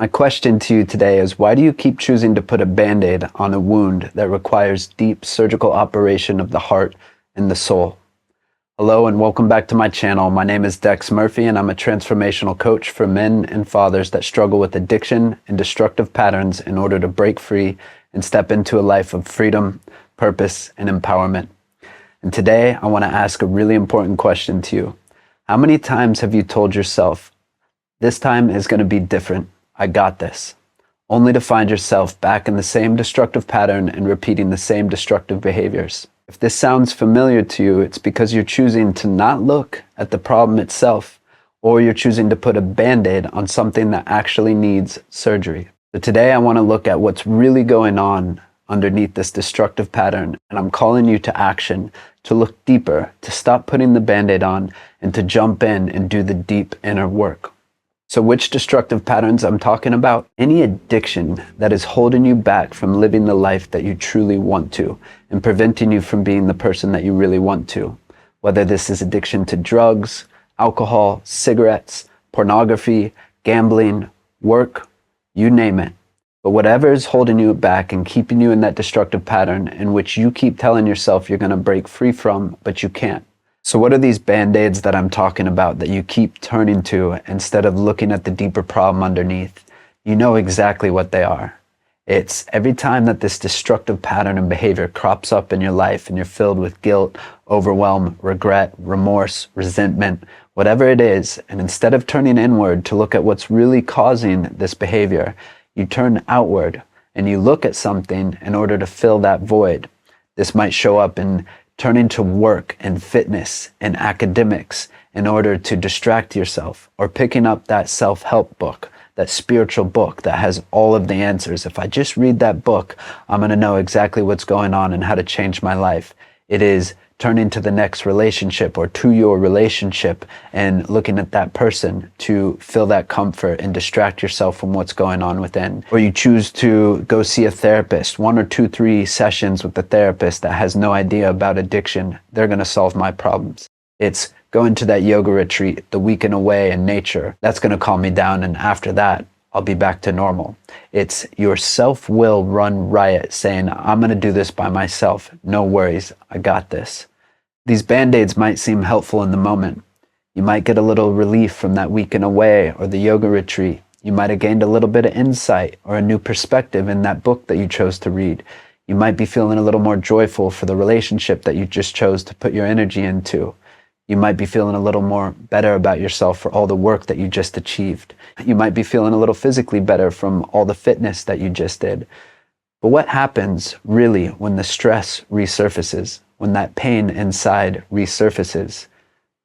My question to you today is, why do you keep choosing to put a Band-Aid on a wound that requires deep surgical operation of the heart and the soul? Hello and welcome back to my channel. My name is Dex Murphy and I'm a transformational coach for men and fathers that struggle with addiction and destructive patterns in order to break free and step into a life of freedom, purpose, and empowerment. And today I want to ask a really important question to you. How many times have you told yourself, this time is going to be different, I got this, only to find yourself back in the same destructive pattern and repeating the same destructive behaviors? If this sounds familiar to you, it's because you're choosing to not look at the problem itself, or you're choosing to put a Band-Aid on something that actually needs surgery. So today I want to look at what's really going on underneath this destructive pattern, and I'm calling you to action, to look deeper, to stop putting the Band-Aid on, and to jump in and do the deep inner work. So which destructive patterns I'm talking about? Any addiction that is holding you back from living the life that you truly want to and preventing you from being the person that you really want to. Whether this is addiction to drugs, alcohol, cigarettes, pornography, gambling, work, you name it. But whatever is holding you back and keeping you in that destructive pattern in which you keep telling yourself you're going to break free from, but you can't. So what are these Band-Aids that I'm talking about that you keep turning to instead of looking at the deeper problem underneath? You know exactly what they are. It's every time that this destructive pattern and behavior crops up in your life and you're filled with guilt, overwhelm, regret, remorse, resentment, whatever it is, and instead of turning inward to look at what's really causing this behavior, you turn outward and you look at something in order to fill that void. This might show up in turning to work and fitness and academics in order to distract yourself, or picking up that self-help book, that spiritual book that has all of the answers. If I just read that book, I'm going to know exactly what's going on and how to change my life. It is turning to the next relationship or to your relationship and looking at that person to fill that comfort and distract yourself from what's going on within. Or you choose to go see a therapist, 1 or 2, 3 sessions with the therapist that has no idea about addiction. They're going to solve my problems. It's going to that yoga retreat, the weekend away in nature. That's going to calm me down, and after that, I'll be back to normal. It's your self-will run riot saying, I'm going to do this by myself. No worries, I got this. These Band-Aids might seem helpful in the moment. You might get a little relief from that weekend away or the yoga retreat. You might have gained a little bit of insight or a new perspective in that book that you chose to read. You might be feeling a little more joyful for the relationship that you just chose to put your energy into. You might be feeling a little more better about yourself for all the work that you just achieved. You might be feeling a little physically better from all the fitness that you just did. But what happens really when the stress resurfaces, when that pain inside resurfaces?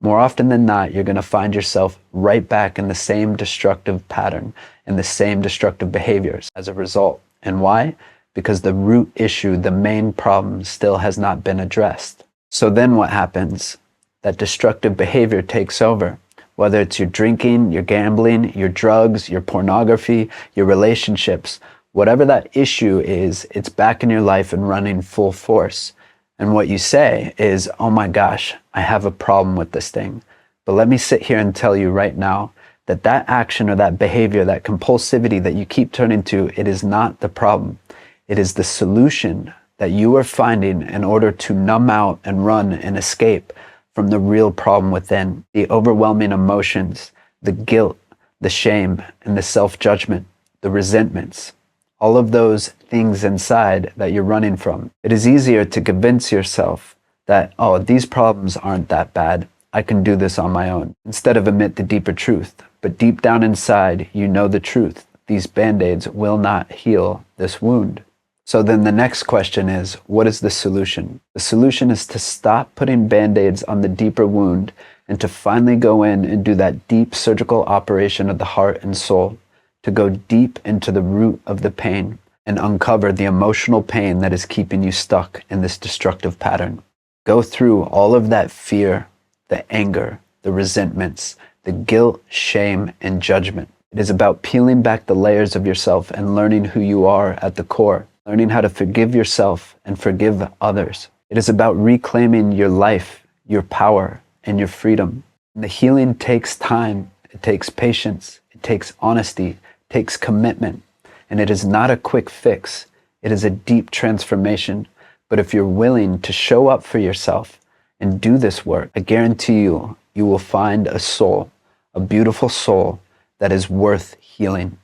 More often than not, you're going to find yourself right back in the same destructive pattern and the same destructive behaviors as a result. And why? Because the root issue, the main problem, still has not been addressed. So then what happens? That destructive behavior takes over. Whether it's your drinking, your gambling, your drugs, your pornography, your relationships, whatever that issue is, it's back in your life and running full force. And what you say is, oh my gosh, I have a problem with this thing. But let me sit here and tell you right now that that action or that behavior, that compulsivity that you keep turning to, it is not the problem. It is the solution that you are finding in order to numb out and run and escape from the real problem within, the overwhelming emotions, the guilt, the shame, and the self-judgment, the resentments. All of those things inside that you're running from. It is easier to convince yourself that, oh, these problems aren't that bad. I can do this on my own, instead of admit the deeper truth. But deep down inside, you know the truth. These Band-Aids will not heal this wound. So then the next question is, what is the solution? The solution is to stop putting Band-Aids on the deeper wound and to finally go in and do that deep surgical operation of the heart and soul, to go deep into the root of the pain and uncover the emotional pain that is keeping you stuck in this destructive pattern. Go through all of that fear, the anger, the resentments, the guilt, shame, and judgment. It is about peeling back the layers of yourself and learning who you are at the core, learning how to forgive yourself and forgive others. It is about reclaiming your life, your power, and your freedom. And the healing takes time. It takes patience. It takes honesty takes commitment, and it is not a quick fix. It is a deep transformation. But if you're willing to show up for yourself and do this work, I guarantee you, you will find a soul, a beautiful soul that is worth healing,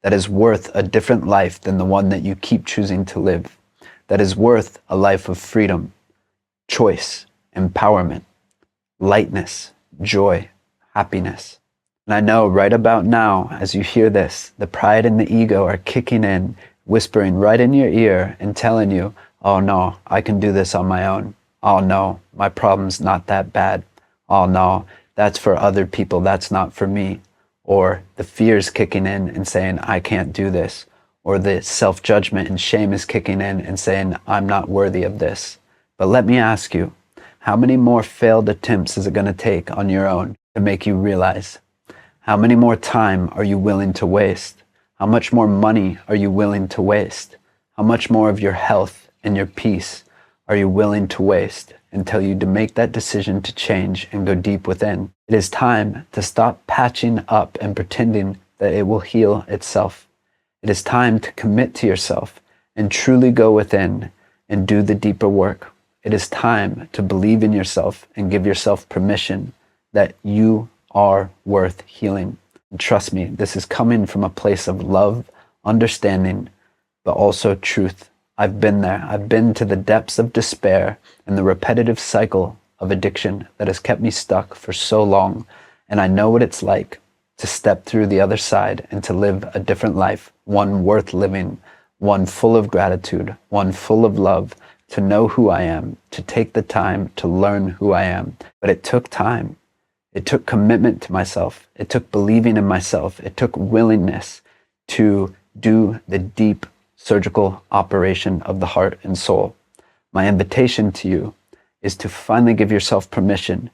that is worth a different life than the one that you keep choosing to live, that is worth a life of freedom, choice, empowerment, lightness, joy, happiness. And I know right about now, as you hear this, the pride and the ego are kicking in, whispering right in your ear and telling you, oh no, I can do this on my own. Oh no, my problem's not that bad. Oh no, that's for other people, that's not for me. Or the fear is kicking in and saying, I can't do this. Or the self-judgment and shame is kicking in and saying, I'm not worthy of this. But let me ask you, how many more failed attempts is it going to take on your own to make you realize? How many more time are you willing to waste? How much more money are you willing to waste? How much more of your health and your peace are you willing to waste until you make that decision to change and go deep within? It is time to stop patching up and pretending that it will heal itself. It is time to commit to yourself and truly go within and do the deeper work. It is time to believe in yourself and give yourself permission that you are worth healing. And trust me, this is coming from a place of love, understanding, but also truth. I've been there. I've been to the depths of despair and the repetitive cycle of addiction that has kept me stuck for so long. And I know what it's like to step through the other side and to live a different life, one worth living, one full of gratitude, one full of love, to know who I am, to take the time to learn who I am. But it took time. It took commitment to myself. It took believing in myself. It took willingness to do the deep surgical operation of the heart and soul. My invitation to you is to finally give yourself permission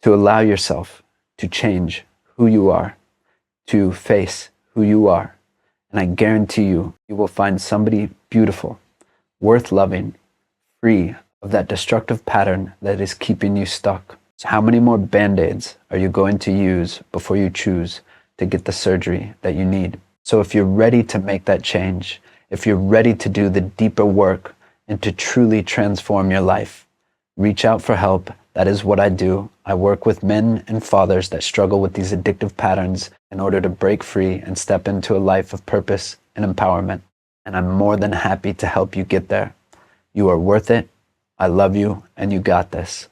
to allow yourself to change who you are, to face who you are. And I guarantee you, you will find somebody beautiful, worth loving, free of that destructive pattern that is keeping you stuck. So how many more Band-Aids are you going to use before you choose to get the surgery that you need? So if you're ready to make that change, if you're ready to do the deeper work and to truly transform your life, reach out for help. That is what I do. I work with men and fathers that struggle with these addictive patterns in order to break free and step into a life of purpose and empowerment. And I'm more than happy to help you get there. You are worth it. I love you, and you got this.